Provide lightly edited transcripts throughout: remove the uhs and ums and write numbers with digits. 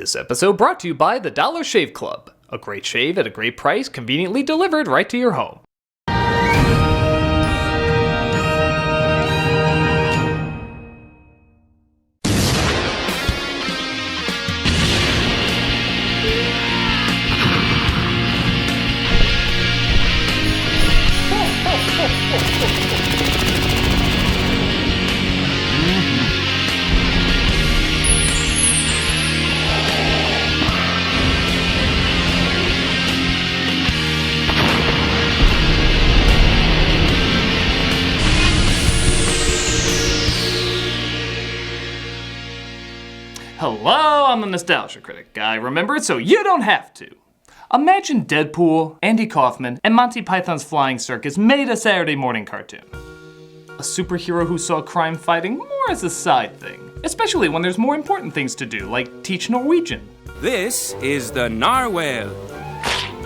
This episode brought to you by the Dollar Shave Club. A great shave at a great price, conveniently delivered right to your home. Hello, I'm the Nostalgia Critic guy. Remember it so you don't have to. Imagine Deadpool, Andy Kaufman, and Monty Python's Flying Circus made a Saturday morning cartoon. A superhero who saw crime fighting more as a side thing, especially when there's more important things to do, like teach Norwegian. This is the narwhal.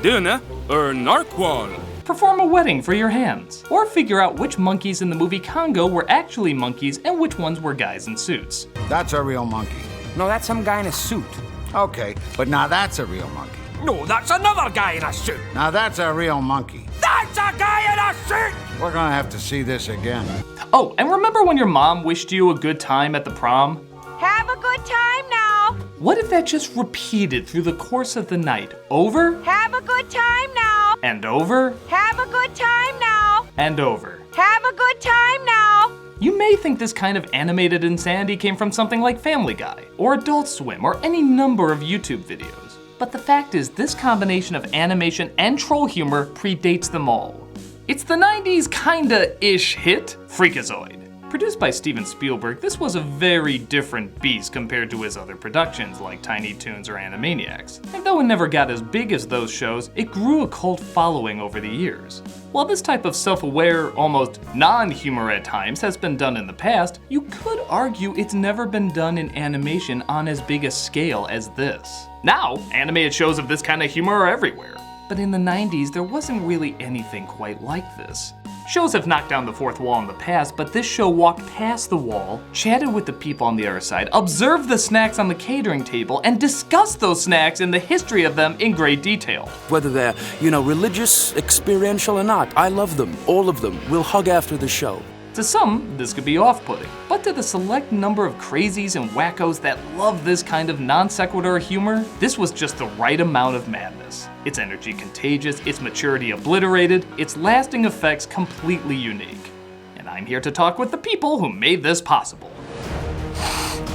Duna or narqual. Perform a wedding for your hands, or figure out which monkeys in the movie Congo were actually monkeys and which ones were guys in suits. That's a real monkey. No, that's some guy in a suit. Okay, but now that's a real monkey. No, that's another guy in a suit. Now that's a real monkey. That's a guy in a suit! We're gonna have to see this again. Oh, and remember when your mom wished you a good time at the prom? Have a good time now. What if that just repeated through the course of the night? Over Have a good time now. and over Have a good time now. and over. Have a good time now. You may think this kind of animated insanity came from something like Family Guy, or Adult Swim, or any number of YouTube videos. But the fact is, this combination of animation and troll humor predates them all. It's the 90s kinda-ish hit, Freakazoid. Produced by Steven Spielberg, this was a very different beast compared to his other productions like Tiny Toons or Animaniacs. And though it never got as big as those shows, it grew a cult following over the years. While this type of self-aware, almost non-humor at times has been done in the past, you could argue it's never been done in animation on as big a scale as this. Now, animated shows of this kind of humor are everywhere. But in the 90s, there wasn't really anything quite like this. Shows have knocked down the fourth wall in the past, but this show walked past the wall, chatted with the people on the other side, observed the snacks on the catering table, and discussed those snacks and the history of them in great detail. Whether they're, religious, experiential or not, I love them, all of them. We'll hug after the show. To some, this could be off-putting, but to the select number of crazies and wackos that love this kind of non-sequitur humor, this was just the right amount of madness. Its energy contagious, its maturity obliterated, its lasting effects completely unique. And I'm here to talk with the people who made this possible.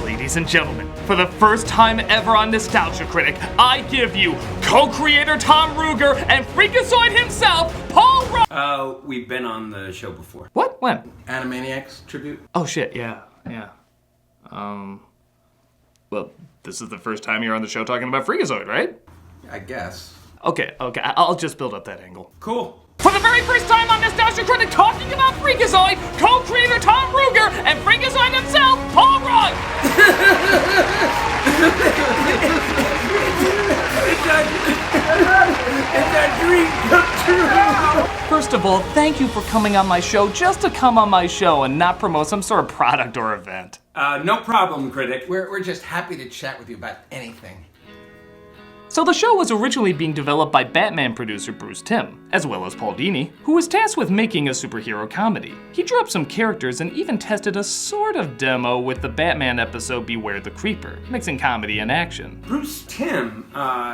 Ladies and gentlemen, for the first time ever on Nostalgia Critic, I give you co-creator Tom Ruegger and Freakazoid himself, Paul Rudd. We've been on the show before. What? When? Animaniacs tribute? Oh shit, yeah. Well, this is the first time you're on the show talking about Freakazoid, right? I guess. Okay, I'll just build up that angle. Cool. For the very first time on Nostalgia Critic talking about Freakazoid, co-creator Tom Ruegger and Freakazoid himself, Paul Rudd! It's a dream come true! First of all, thank you for coming on my show just to come on my show and not promote some sort of product or event. No problem, critic. We're just happy to chat with you about anything. So the show was originally being developed by Batman producer Bruce Timm, as well as Paul Dini, who was tasked with making a superhero comedy. He drew up some characters and even tested a sort of demo with the Batman episode Beware the Creeper, mixing comedy and action. Bruce Timm,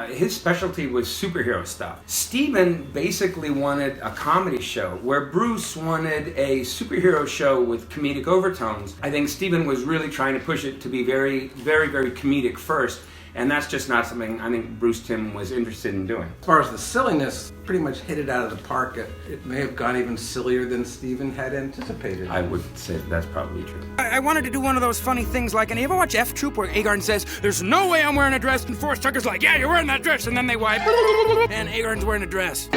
his specialty was superhero stuff. Steven basically wanted a comedy show, where Bruce wanted a superhero show with comedic overtones. I think Steven was really trying to push it to be very, very, very comedic first. And that's just not something I think Bruce Timm was interested in doing. As far as the silliness, pretty much hit it out of the park. It may have gone even sillier than Steven had anticipated. I would say that's probably true. I wanted to do one of those funny things like, and you ever watch F Troop where Agarn says, "There's no way I'm wearing a dress," and Forrest Tucker's like, "Yeah, you're wearing that dress," and then they wipe, and Agarn's wearing a dress.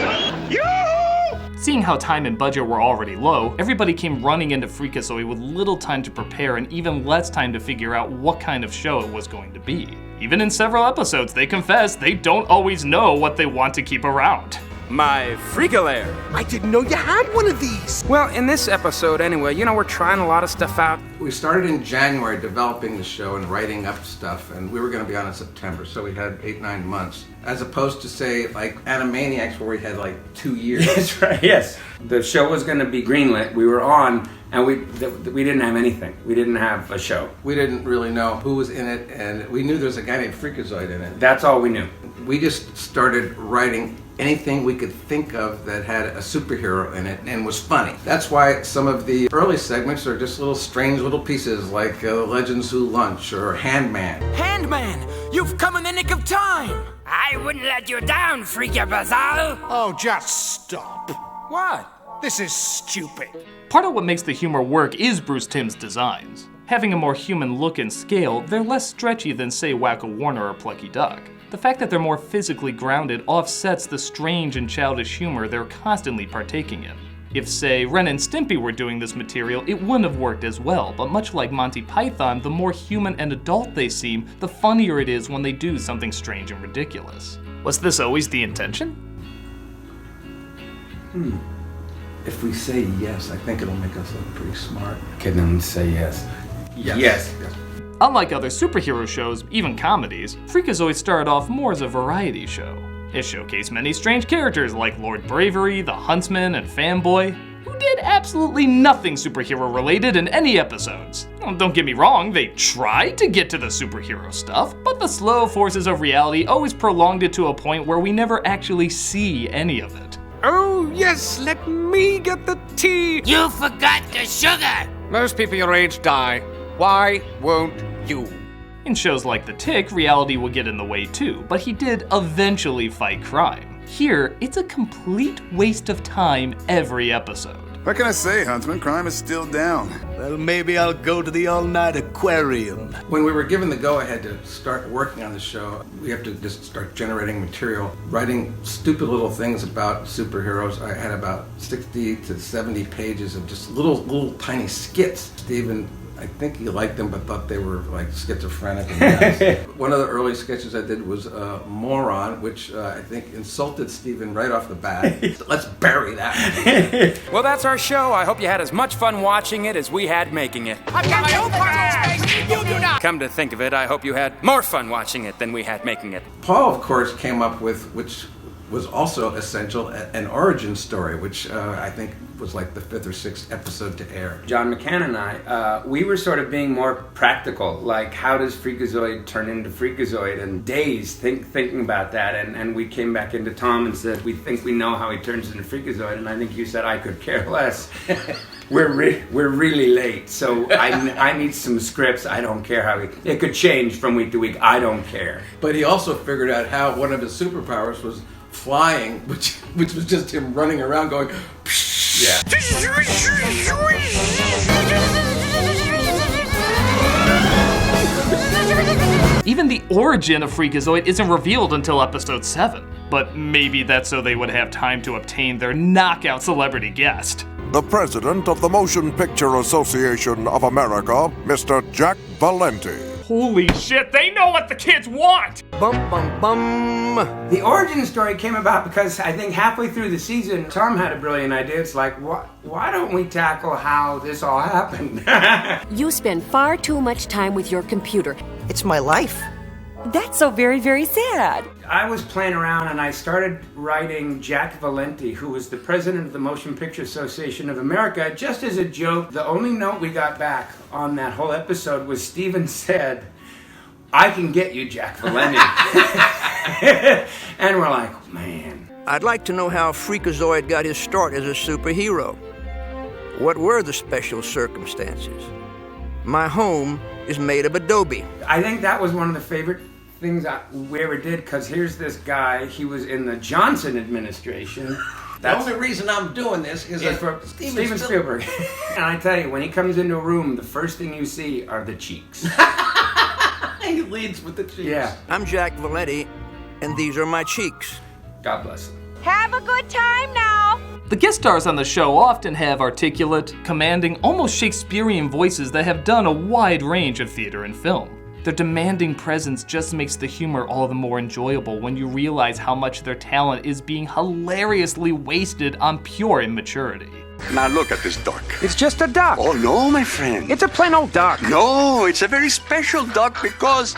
Seeing how time and budget were already low, everybody came running into Freakazoid with little time to prepare and even less time to figure out what kind of show it was going to be. Even in several episodes, they confess they don't always know what they want to keep around. my Freakalair. I didn't know you had one of these. Well, in this episode anyway, we're trying a lot of stuff out. We started in January developing the show and writing up stuff, and we were going to be on in September, so we had 8-9 months. As opposed to, say, like Animaniacs, where we had like 2 years. That's right, yes. The show was going to be greenlit. We were on, and we didn't have anything. We didn't have a show. We didn't really know who was in it, and we knew there was a guy named Freakazoid in it. That's all we knew. We just started writing anything we could think of that had a superhero in it and was funny. That's why some of the early segments are just little strange little pieces like Legends Who Lunch or Handman. Handman, you've come in the nick of time. I wouldn't let you down, Freakazoid. Oh, just stop. What? This is stupid. Part of what makes the humor work is Bruce Timm's designs. Having a more human look and scale, they're less stretchy than, say, Wacko Warner or Plucky Duck. The fact that they're more physically grounded offsets the strange and childish humor they're constantly partaking in. If, say, Ren and Stimpy were doing this material, it wouldn't have worked as well, but much like Monty Python, the more human and adult they seem, the funnier it is when they do something strange and ridiculous. Was this always the intention? If we say yes, I think it'll make us look pretty smart. Okay, then say yes. Yes. Unlike other superhero shows, even comedies, Freakazoid started off more as a variety show. It showcased many strange characters like Lord Bravery, the Huntsman, and Fanboy, who did absolutely nothing superhero related in any episodes. Don't get me wrong, they tried to get to the superhero stuff, but the slow forces of reality always prolonged it to a point where we never actually see any of it. Oh, yes, let me get the tea. You forgot the sugar. Most people your age die. Why won't you? In shows like The Tick, reality would get in the way too, but he did eventually fight crime. Here, it's a complete waste of time every episode. What can I say, Huntsman? Crime is still down. Well, maybe I'll go to the all-night aquarium. When we were given the go-ahead to start working on the show, we have to just start generating material, writing stupid little things about superheroes. I had about 60 to 70 pages of just little tiny skits. Stephen, I think he liked them, but thought they were like schizophrenic and nuts. One of the early sketches I did was Moron, which I think insulted Stephen right off the bat. Let's bury that. Well, that's our show. I hope you had as much fun watching it as we had making it. I've got my own party space. You do not. Come to think of it, I hope you had more fun watching it than we had making it. Paul, of course, came up with, which was also essential, an origin story, which I think was like the 5th or 6th episode to air. John McCann and I, we were sort of being more practical, like how does Freakazoid turn into Freakazoid, and days thinking about that, and we came back into Tom and said, we think we know how he turns into Freakazoid, and I think you said I could care less. We're really late, so I need some scripts. I don't care how it could change from week to week. I don't care. But he also figured out how one of his superpowers was flying, which was just him running around going, psh. Yeah. Even the origin of Freakazoid isn't revealed until episode 7, but maybe that's so they would have time to obtain their knockout celebrity guest. The president of the Motion Picture Association of America, Mr. Jack Valenti. Holy shit, they know what the kids want! Bum, bum, bum. The origin story came about because I think halfway through the season, Tom had a brilliant idea. It's like, why don't we tackle how this all happened? You spend far too much time with your computer. It's my life. That's so very, very sad. I was playing around and I started writing Jack Valenti, who was the president of the Motion Picture Association of America, just as a joke. The only note we got back on that whole episode was Stephen said, I can get you Jack Valenti. And we're like, man. I'd like to know how Freakazoid got his start as a superhero. What were the special circumstances? My home is made of adobe. I think that was one of the favorite things we ever did, because here's this guy, he was in the Johnson administration. The only reason I'm doing this is for Steven Spielberg. And I tell you, when he comes into a room, the first thing you see are the cheeks. He leads with the cheeks. Yeah. I'm Jack Valenti, and these are my cheeks. God bless him. Have a good time now. The guest stars on the show often have articulate, commanding, almost Shakespearean voices that have done a wide range of theater and film. Their demanding presence just makes the humor all the more enjoyable when you realize how much their talent is being hilariously wasted on pure immaturity. Now look at this duck. It's just a duck. Oh no, my friend. It's a plain old duck. No, it's a very special duck because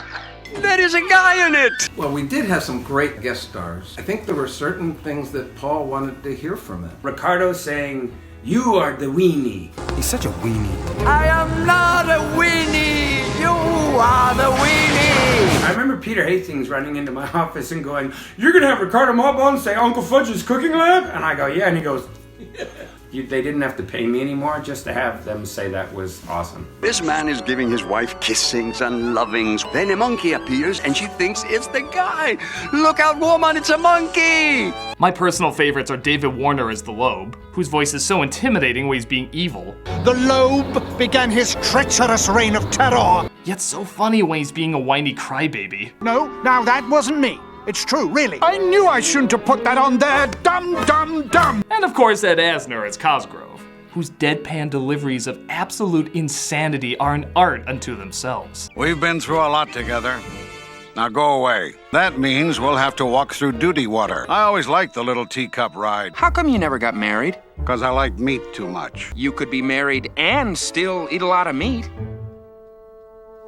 there is a guy in it. Well, we did have some great guest stars. I think there were certain things that Paul wanted to hear from them. Ricardo saying, "You are the weenie." He's such a weenie. I am not a weenie. You are the weenie. I remember Peter Hastings running into my office and going, "You're gonna have Ricardo Maubon say Uncle Fudge's Cooking Lab?" And I go, "Yeah," and he goes, they didn't have to pay me anymore just to have them say that was awesome. This man is giving his wife kissings and lovings. Then a monkey appears and she thinks it's the guy. Look out, woman, it's a monkey. My personal favorites are David Warner as the Lobe, whose voice is so intimidating when he's being evil. The Lobe began his treacherous reign of terror. Yet so funny when he's being a whiny crybaby. No, now that wasn't me. It's true, really. I knew I shouldn't have put that on there. Dumb. And of course Ed Asner as Cosgrove, whose deadpan deliveries of absolute insanity are an art unto themselves. We've been through a lot together. Now go away. That means we'll have to walk through duty water. I always liked the little teacup ride. How come you never got married? Because I like meat too much. You could be married and still eat a lot of meat.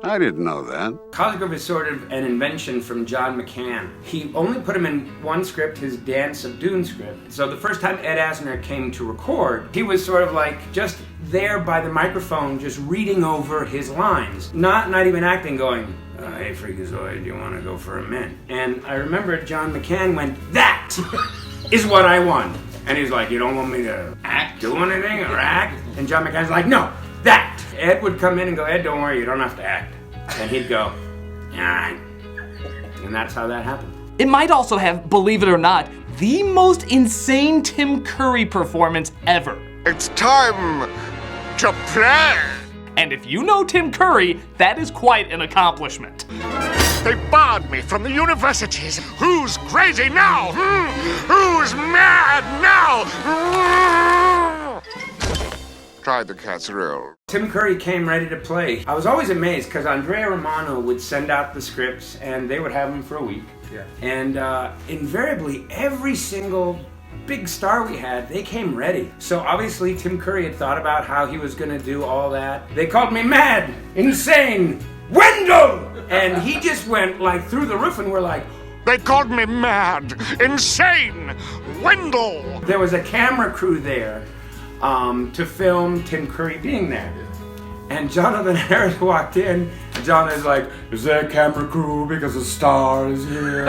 I didn't know that. Cosgrove is sort of an invention from John McCann. He only put him in one script, his Dance of Dune script. So the first time Ed Asner came to record, he was sort of like just there by the microphone, just reading over his lines. Not even acting, going, "Hey, Freakazoid, do you want to go for a mint?" And I remember John McCann went, "That is what I want." And he's like, "You don't want me to do anything or act?" And John McCann's like, "No, that." Ed would come in and go, "Ed, don't worry, you don't have to act." And he'd go, "All right." And that's how that happened. It might also have, believe it or not, the most insane Tim Curry performance ever. It's time to play. And if you know Tim Curry, that is quite an accomplishment. They barred me from the universities. Who's crazy now? Who's mad now? Try the casserole. Tim Curry came ready to play. I was always amazed because Andrea Romano would send out the scripts and they would have them for a week. Yeah. And invariably, every single big star we had, they came ready. So obviously Tim Curry had thought about how he was going to do all that. They called me mad, insane, Wendell! And he just went like through the roof and we're like, they called me mad, insane, Wendell! There was a camera crew there to film Tim Curry being there. And Jonathan Harris walked in, and Jonathan's like, "Is there a camera crew because the star is here?" And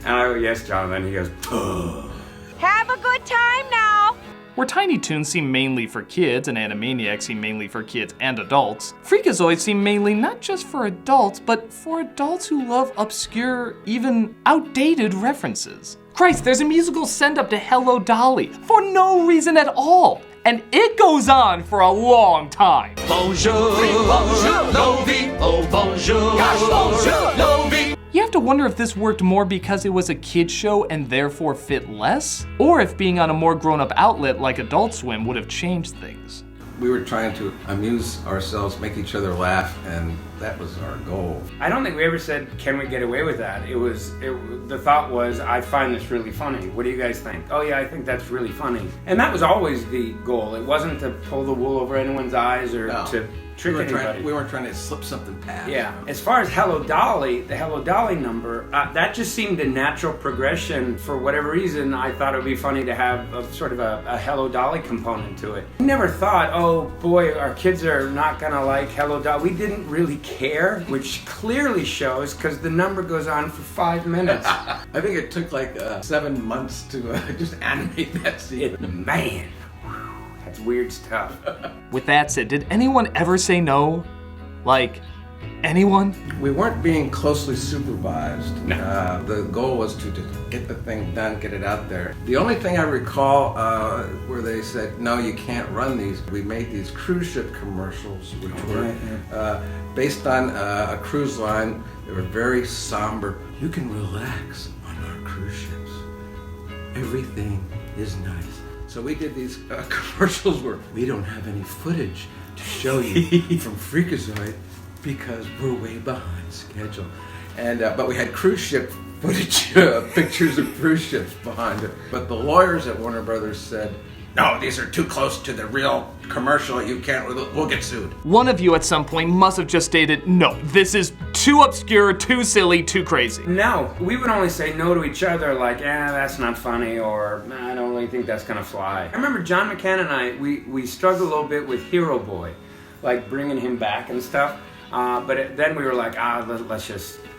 I go, "Yes, Jonathan." He goes, "Ugh." Have a good time now. Where Tiny Toons seem mainly for kids and Animaniacs seem mainly for kids and adults, Freakazoid seem mainly not just for adults, but for adults who love obscure, even outdated references. Christ, there's a musical send-up to Hello Dolly for no reason at all. And it goes on for a long time. Bonjour, bonjour, Lovie, oh bonjour, gosh, bonjour, Lovie. You have to wonder if this worked more because it was a kid's show and therefore fit less, or if being on a more grown-up outlet like Adult Swim would have changed things. We were trying to amuse ourselves, make each other laugh, and that was our goal. I don't think we ever said, "Can we get away with that?" The thought was, "I find this really funny. What do you guys think?" "Oh yeah, I think that's really funny." And that was always the goal. It wasn't to pull the wool over anyone's eyes or to trick anybody. We weren't trying to slip something past. Yeah. As far as Hello Dolly, the Hello Dolly number, that just seemed a natural progression. For whatever reason, I thought it would be funny to have a sort of a Hello Dolly component to it. We never thought, "Oh boy, our kids are not gonna like Hello Dolly." We didn't really care, which clearly shows because the number goes on for 5 minutes. I think it took like 7 months to just animate that scene. Man. That's weird stuff. With that said, did anyone ever say no? Like, anyone? We weren't being closely supervised. No. The goal was to get the thing done, get it out there. The only thing I recall where they said, "No, you can't run these," we made these cruise ship commercials, which were based on a cruise line. They were very somber. "You can relax on our cruise ships. Everything is nice." So we did these commercials where we don't have any footage to show you from Freakazoid because we're way behind schedule. And but we had cruise ship footage, pictures of cruise ships behind it. But the lawyers at Warner Brothers said, no, these are too close to the real commercial. You can't, we'll get sued. One of you at some point must have just stated, no, this is too obscure, too silly, too crazy. No, we would only say no to each other like, that's not funny, or I don't really think that's gonna fly. I remember John McCann and I, we struggled a little bit with Hero Boy, like bringing him back and stuff. Then we were like,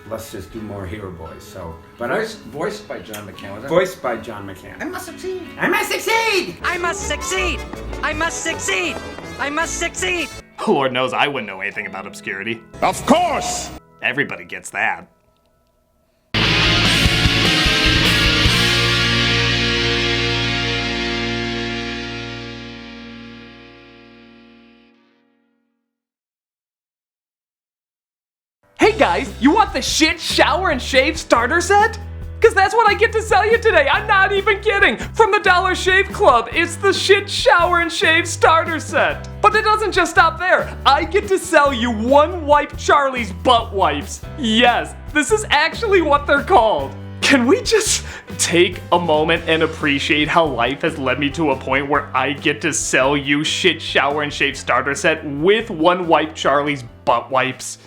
let's just do more Hero Boys. So, but voiced by John McCann. Was that? Voiced by John McCann. I must succeed. I must succeed! I must succeed! I must succeed! I must succeed! Lord knows I wouldn't know anything about obscurity. Of course! Everybody gets that. Hey guys, you want the shit shower and shave starter set? Cause that's what I get to sell you today, I'm not even kidding! From the Dollar Shave Club, it's the shit shower and shave starter set! But it doesn't just stop there, I get to sell you One Wipe Charlie's butt wipes! Yes, this is actually what they're called! Can we just take a moment and appreciate how life has led me to a point where I get to sell you shit shower and shave starter set with One Wipe Charlie's butt wipes?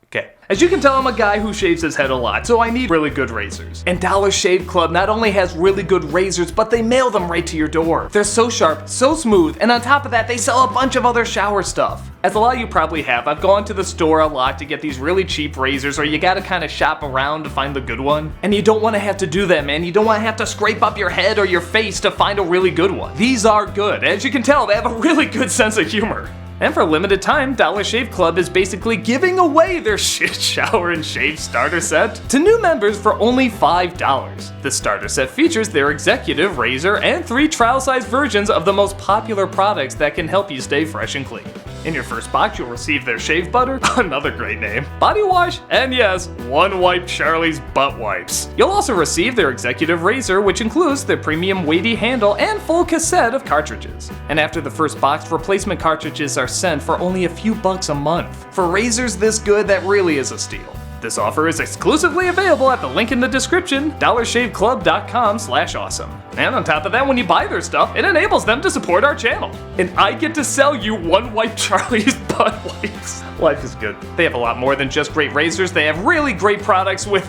Okay, as you can tell, I'm a guy who shaves his head a lot, so I need really good razors. And Dollar Shave Club not only has really good razors, but they mail them right to your door. They're so sharp, so smooth, and on top of that, they sell a bunch of other shower stuff. As a lot of you probably have, I've gone to the store a lot to get these really cheap razors, or you gotta kinda shop around to find the good one. And you don't wanna have to do that, man. You don't wanna have to scrape up your head or your face to find a really good one. These are good. As you can tell, they have a really good sense of humor. And for a limited time, Dollar Shave Club is basically giving away their shit shower and shave starter set to new members for only $5. The starter set features their executive razor and 3 trial-size versions of the most popular products that can help you stay fresh and clean. In your first box, you'll receive their shave butter, another great name, body wash, and yes, One Wipe Charlie's butt wipes. You'll also receive their executive razor, which includes their premium weighty handle and full cassette of cartridges. And after the first box, replacement cartridges are sent for only a few bucks a month. For razors this good, that really is a steal. This offer is exclusively available at the link in the description, dollarshaveclub.com/awesome. And on top of that, when you buy their stuff, it enables them to support our channel. And I get to sell you One Wipe Charlie's butt wipes. Life is good. They have a lot more than just great razors. They have really great products with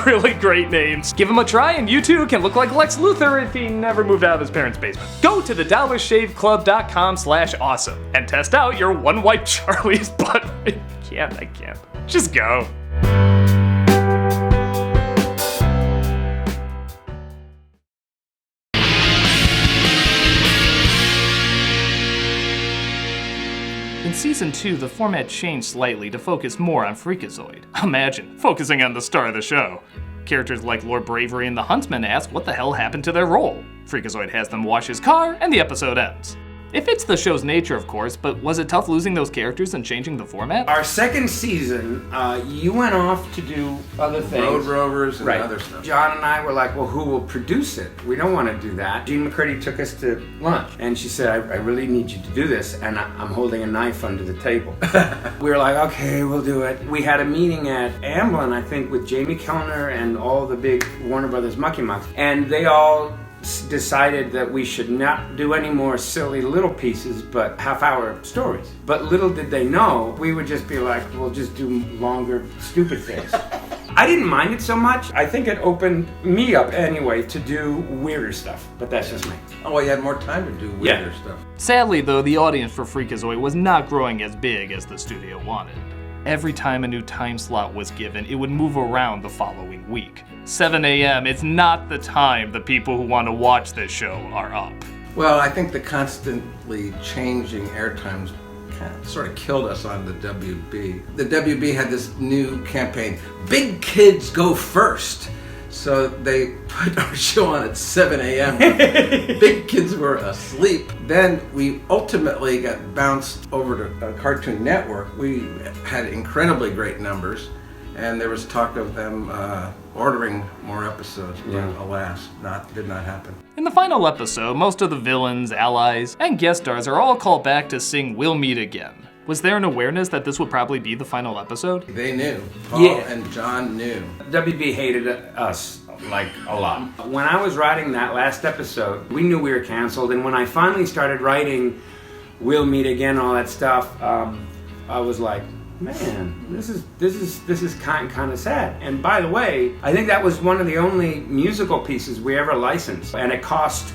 really great names. Give them a try and you too can look like Lex Luthor if he never moved out of his parents' basement. Go to the dollarshaveclub.com/awesome and test out your One Wipe Charlie's butt. I can't. Just go. In Season 2, the format changed slightly to focus more on Freakazoid. Imagine, focusing on the star of the show. Characters like Lord Bravery and the Huntsman ask what the hell happened to their role. Freakazoid has them wash his car, and the episode ends. It fits the show's nature, of course, but was it tough losing those characters and changing the format? Our second season, you went off to do other things. Road Rovers and other stuff. John and I were like, well, who will produce it? We don't want to do that. Jean McCurdy took us to lunch, and she said, I really need you to do this, and I'm holding a knife under the table. We were like, okay, we'll do it. We had a meeting at Amblin, I think, with Jamie Kellner and all the big Warner Brothers mucky mucks, and they all decided that we should not do any more silly little pieces but half-hour stories. But little did they know, we would just be like, we'll just do longer, stupid things. I didn't mind it so much. I think it opened me up anyway to do weirder stuff, but that's just me. Oh, well, you had more time to do weirder stuff. Sadly, though, the audience for Freakazoid was not growing as big as the studio wanted. Every time a new time slot was given, it would move around the following week. 7 a.m., it's not the time the people who want to watch this show are up. Well, I think the constantly changing air times sort of killed us on the WB. The WB had this new campaign, Big Kids Go First. So they put our show on at 7 a.m. Big kids were asleep. Then we ultimately got bounced over to Cartoon Network. We had incredibly great numbers. And there was talk of them ordering more episodes, but alas, did not happen. In the final episode, most of the villains, allies, and guest stars are all called back to sing We'll Meet Again. Was there an awareness that this would probably be the final episode? They knew. Paul and John knew. WB hated us like a lot. When I was writing that last episode, we knew we were canceled, and when I finally started writing We'll Meet Again, all that stuff, I was like, man, this is kind of sad. And by the way, I think that was one of the only musical pieces we ever licensed, and it cost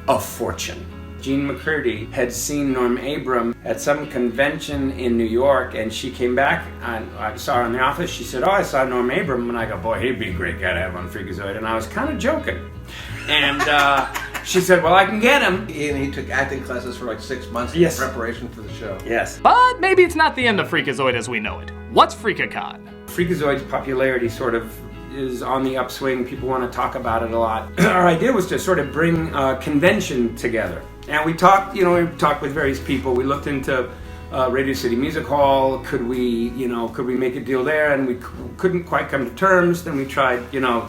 a fortune. Jean McCurdy had seen Norm Abram at some convention in New York, and she came back, and I saw her in the office. She said, "Oh, I saw Norm Abram," and I go, "Boy, he'd be a great guy to have on Freakazoid." And I was kind of joking. And she said, "Well, I can get him." And he took acting classes for like 6 months in preparation for the show. Yes. But maybe it's not the end of Freakazoid as we know it. What's Freakacon? Freakazoid's popularity sort of is on the upswing. People want to talk about it a lot. Our idea was to sort of bring a convention together. And we talked, with various people. We looked into Radio City Music Hall. Could we make a deal there? And we couldn't quite come to terms. Then we tried,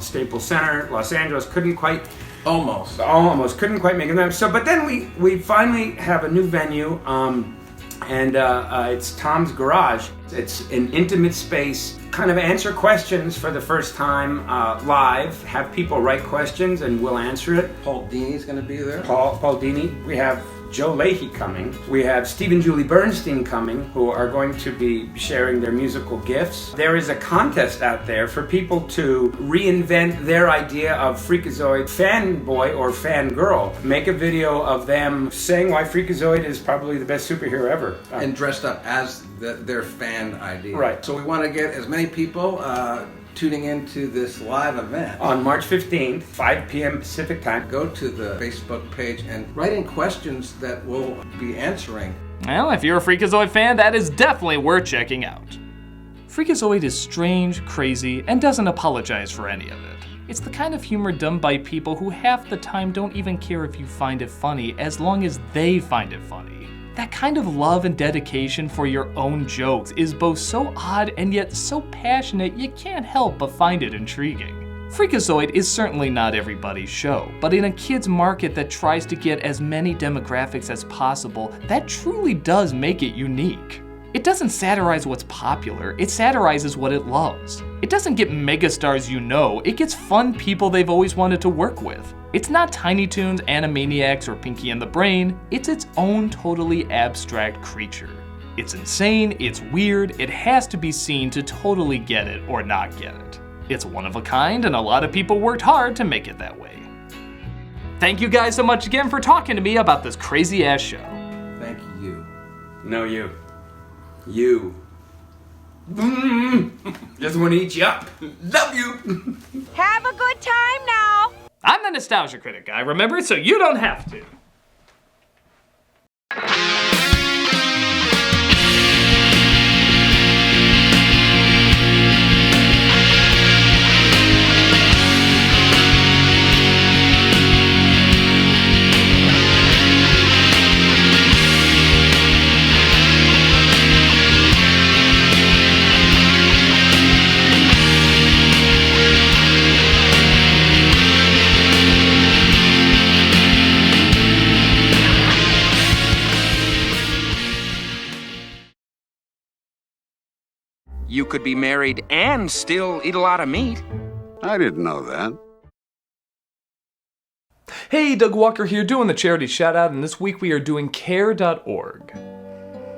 Staples Center, Los Angeles. Couldn't quite. Almost couldn't quite make it. So, but then we finally have a new venue, and it's Tom's Garage. It's an intimate space. Kind of answer questions for the first time live. Have people write questions and we'll answer it. Paul Dini's going to be there. Paul Dini. We have Joe Leahy coming. We have Steve and Julie Bernstein coming, who are going to be sharing their musical gifts. There is a contest out there for people to reinvent their idea of Freakazoid fanboy or fangirl. Make a video of them saying why Freakazoid is probably the best superhero ever. And dressed up as their fan idea. Right. So we want to get as many people tuning into this live event. On March 15th, 5 p.m. Pacific time. Go to the Facebook page and write in questions that we'll be answering. Well, if you're a Freakazoid fan, that is definitely worth checking out. Freakazoid is strange, crazy, and doesn't apologize for any of it. It's the kind of humor done by people who half the time don't even care if you find it funny as long as they find it funny. That kind of love and dedication for your own jokes is both so odd and yet so passionate you can't help but find it intriguing. Freakazoid is certainly not everybody's show, but in a kids market that tries to get as many demographics as possible, that truly does make it unique. It doesn't satirize what's popular, it satirizes what it loves. It doesn't get megastars it gets fun people they've always wanted to work with. It's not Tiny Toons, Animaniacs, or Pinky and the Brain, it's its own totally abstract creature. It's insane, it's weird, it has to be seen to totally get it or not get it. It's one of a kind, and a lot of people worked hard to make it that way. Thank you guys so much again for talking to me about this crazy ass show. Thank you. No, you. You. Just want to eat you up. Love you. Have a good time now. I'm the Nostalgia Critic guy, remember? So you don't have to. You could be married and still eat a lot of meat. I didn't know that. Hey, Doug Walker here doing the charity shout out, and this week we are doing care.org.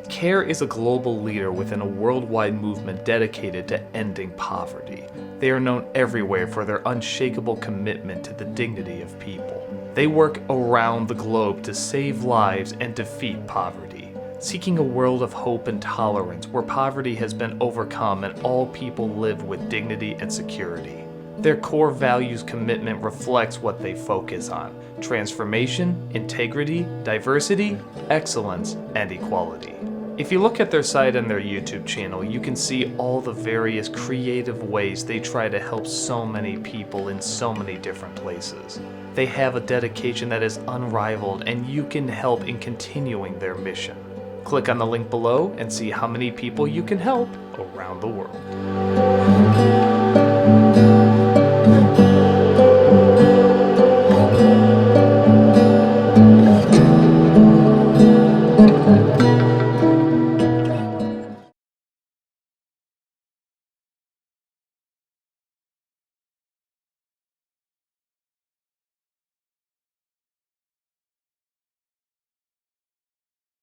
CARE is a global leader within a worldwide movement dedicated to ending poverty. They are known everywhere for their unshakable commitment to the dignity of people. They work around the globe to save lives and defeat poverty, seeking a world of hope and tolerance where poverty has been overcome and all people live with dignity and security. Their core values commitment reflects what they focus on: transformation, integrity, diversity, excellence, and equality. If you look at their site and their YouTube channel, you can see all the various creative ways they try to help so many people in so many different places. They have a dedication that is unrivaled, and you can help in continuing their mission. Click on the link below and see how many people you can help around the world.